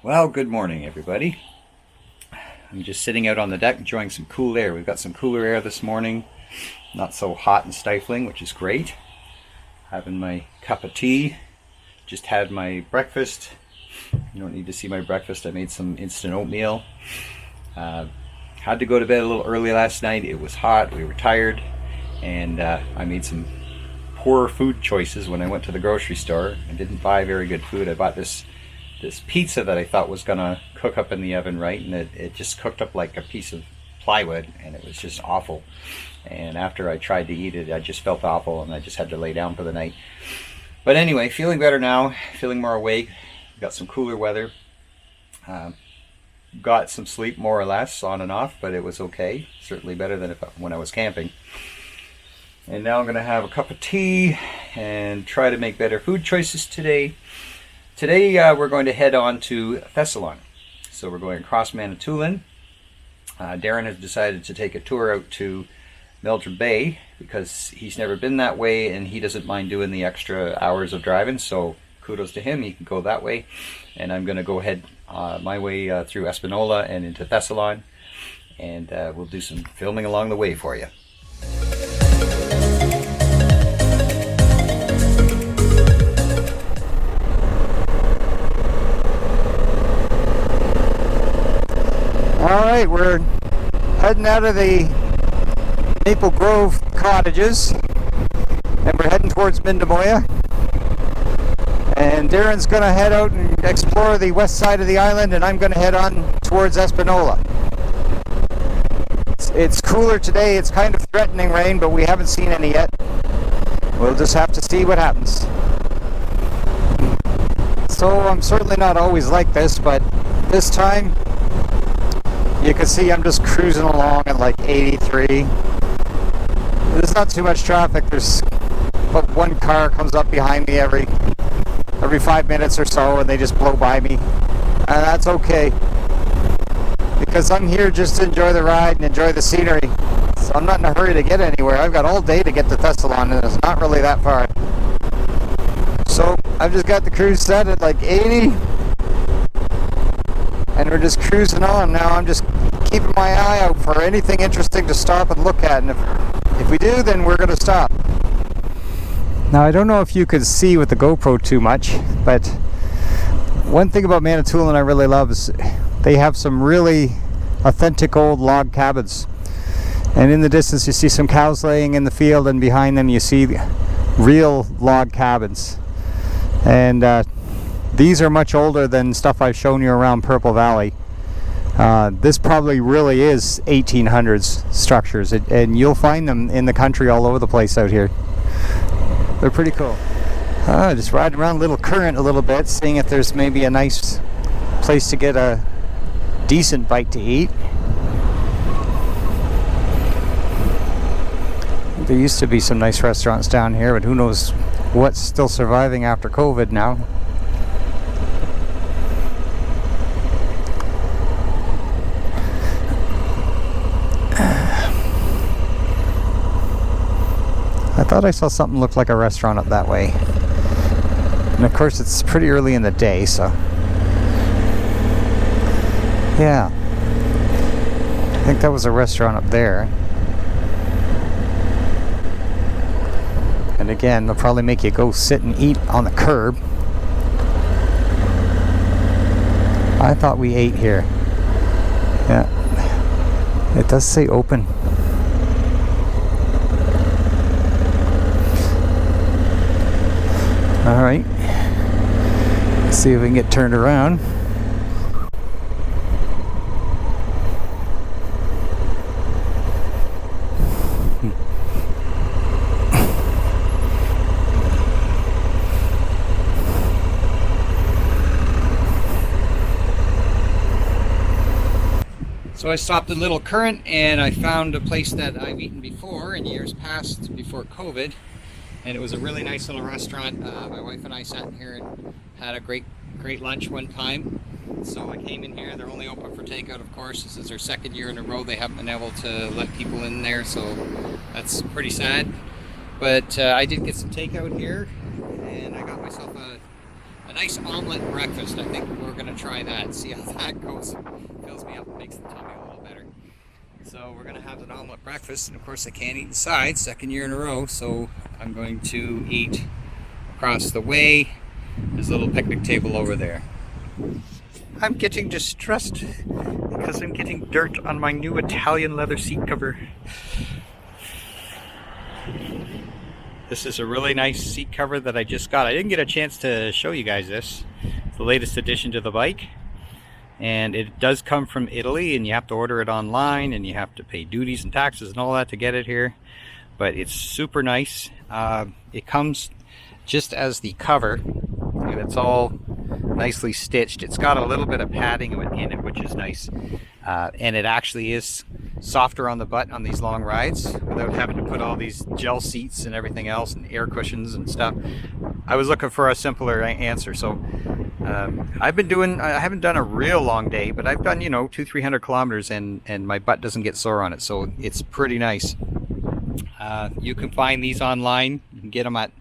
Well, good morning, everybody. I'm just sitting out on the deck enjoying some cool air. We've got some cooler air this morning, not so hot and stifling, which is great. Having my cup of tea, just had my breakfast. You don't need to see my breakfast. I made some instant oatmeal. Had to go to bed a little early last night. It was hot, we were tired, and I made some poor food choices when I went to the grocery store. I didn't buy very good food. I bought this pizza that I thought was gonna cook up in the oven right, and it just cooked up like a piece of plywood, and it was just awful. And after I tried to eat it, I just felt awful, and I just had to lay down for the night. But anyway, feeling better now, feeling more awake. Got some cooler weather. Got some sleep more or less, on and off, but it was okay. Certainly better than when I was camping. And now I'm gonna have a cup of tea and try to make better food choices today. Today we're going to head on to Thessalon. So we're going across Manitoulin. Darren has decided to take a tour out to Mildred Bay because he's never been that way and he doesn't mind doing the extra hours of driving. So kudos to him, he can go that way. And I'm going to go ahead my way through Espanola and into Thessalon. And we'll do some filming along the way for you. Alright, we're heading out of the Maple Grove cottages and we're heading towards Mindamoya. And Darren's going to head out and explore the west side of the island, and I'm going to head on towards Espanola. It's cooler today, it's kind of threatening rain, but we haven't seen any yet. We'll just have to see what happens. So I'm certainly not always like this, but this time you can see I'm just cruising along at like 83. There's not too much traffic. There's but one car comes up behind me every 5 minutes or so, and they just blow by me. And that's okay, because I'm here just to enjoy the ride and enjoy the scenery. So I'm not in a hurry to get anywhere. I've got all day to get to Thessalon, and it's not really that far. So I've just got the cruise set at like 80. And we're just cruising on now. I'm just keeping my eye out for anything interesting to stop and look at, and if we do, then we're going to stop. Now, I don't know if you could see with the GoPro too much, but one thing about Manitoulin I really love is they have some really authentic old log cabins. And in the distance you see some cows laying in the field, and behind them you see real log cabins. And these are much older than stuff I've shown you around Purple Valley. This probably really is 1800s structures, and you'll find them in the country all over the place out here. They're pretty cool. Just riding around Little Current a little bit, seeing if there's maybe a nice place to get a decent bite to eat. There used to be some nice restaurants down here, but who knows what's still surviving after COVID now. I thought I saw something look like a restaurant up that way. And of course it's pretty early in the day, so yeah. I think that was a restaurant up there. And again, they'll probably make you go sit and eat on the curb. I thought we ate here. Yeah. It does say open. Alright, let's see if we can get turned around. So I stopped in Little Current and I found a place that I've eaten before in years past, before COVID. And it was a really nice little restaurant. My wife and I sat in here and had a great lunch one time. So I came in here. They're only open for takeout, of course. This is their second year in a row they haven't been able to let people in there, so that's pretty sad. But I did get some takeout here, and I got myself a a nice omelet breakfast. I think we're going to try that, see how that goes. Fills me up and makes the tummy a little better. So we're going to have an omelet breakfast, and of course I can't eat inside, second year in a row, so I'm going to eat across the way. There's a little picnic table over there. I'm getting distressed because I'm getting dirt on my new Italian leather seat cover. This is a really nice seat cover that I just got. I didn't get a chance to show you guys this. It's the latest addition to the bike. And it does come from Italy, and you have to order it online, and you have to pay duties and taxes and all that to get it here. But it's super nice. It comes just as the cover, and it's all nicely stitched. It's got a little bit of padding in it, which is nice. And it actually is softer on the butt on these long rides without having to put all these gel seats and everything else and air cushions and stuff. I was looking for a simpler answer, so I haven't done a real long day, but I've done, 200-300 kilometers, and my butt doesn't get sore on it, so it's pretty nice. You can find these online. You can get them at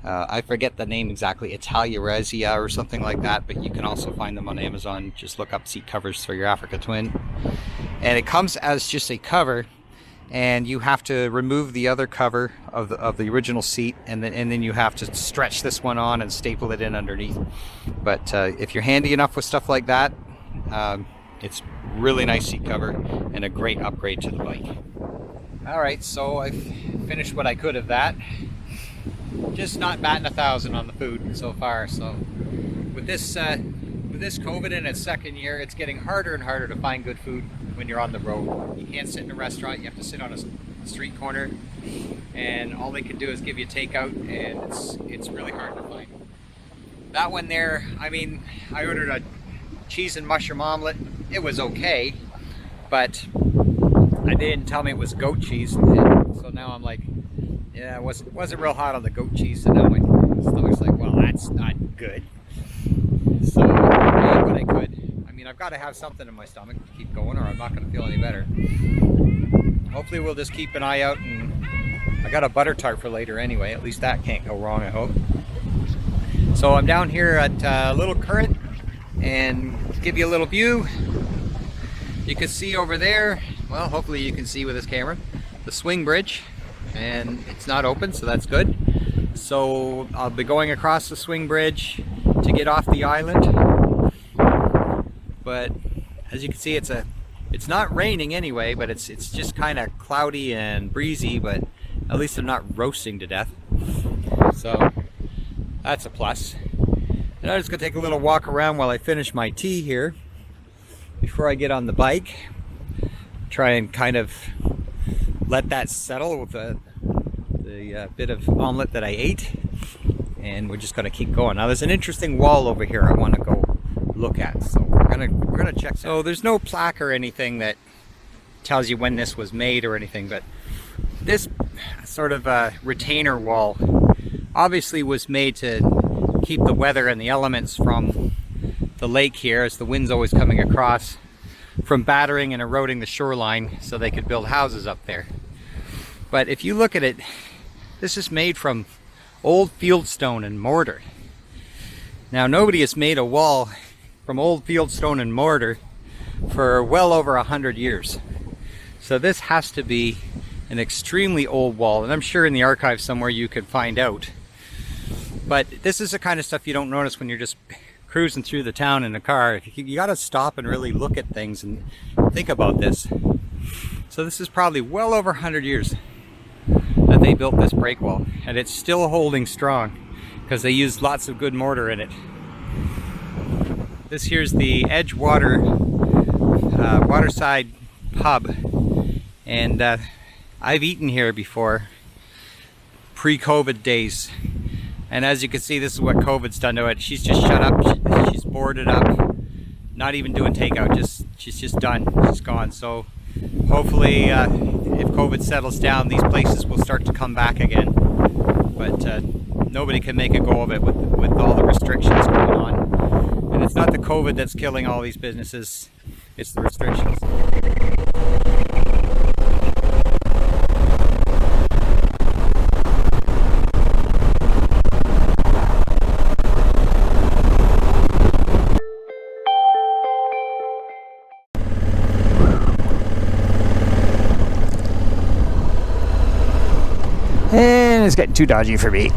I forget the name exactly, Italia Resia or something like that, but you can also find them on Amazon. Just look up seat covers for your Africa Twin. And it comes as just a cover, and you have to remove the other cover of the original seat, and then you have to stretch this one on and staple it in underneath. But if you're handy enough with stuff like that, it's really nice seat cover and a great upgrade to the bike. Alright, so I've finished what I could of that. Just not batting 1,000 on the food so far. So with this COVID in its second year, it's getting harder and harder to find good food when you're on the road. You can't sit in a restaurant, you have to sit on a street corner, and all they can do is give you takeout, and it's really hard to find. That one there, I mean, I ordered a cheese and mushroom omelet. It was okay, but they didn't tell me it was goat cheese, so now I'm like, yeah, it wasn't real hot on the goat cheese, and now my stomach's like, well, that's not good. So I ate what I could. I mean, I've got to have something in my stomach to keep going, or I'm not going to feel any better. Hopefully we'll just keep an eye out, and I got a butter tart for later anyway. At least that can't go wrong, I hope. So I'm down here at Little Current, and give you a little view. You can see over there, well, hopefully you can see with this camera, the swing bridge. And it's not open, so that's good. So I'll be going across the swing bridge to get off the island. But as you can see, it's not raining anyway, but it's just kind of cloudy and breezy, but at least I'm not roasting to death. So that's a plus. And I'm just gonna take a little walk around while I finish my tea here before I get on the bike. Try and kind of let that settle with the bit of omelet that I ate, and we're just going to keep going. Now there's an interesting wall over here I want to go look at, so we're gonna check. So there's no plaque or anything that tells you when this was made or anything, but this sort of retainer wall obviously was made to keep the weather and the elements from the lake here, as the wind's always coming across, from battering and eroding the shoreline, so they could build houses up there. But if you look at it, this is made from old fieldstone and mortar. Now nobody has made a wall from old fieldstone and mortar for well over 100 years. So this has to be an extremely old wall, and I'm sure in the archive somewhere you could find out. But this is the kind of stuff you don't notice when you're just cruising through the town in a car. You got to stop and really look at things and think about this. So this is probably well over 100 years that they built this break wall, and it's still holding strong because they used lots of good mortar in it. This here's the Edgewater waterside pub, and I've eaten here before, pre-COVID days. And as you can see, this is what COVID's done to it. She's just shut up. She's boarded up. Not even doing takeout. She's just done. She's gone. So hopefully, if COVID settles down, these places will start to come back again. But nobody can make a go of it with all the restrictions going on. And it's not the COVID that's killing all these businesses. It's the restrictions. is getting too dodgy for me.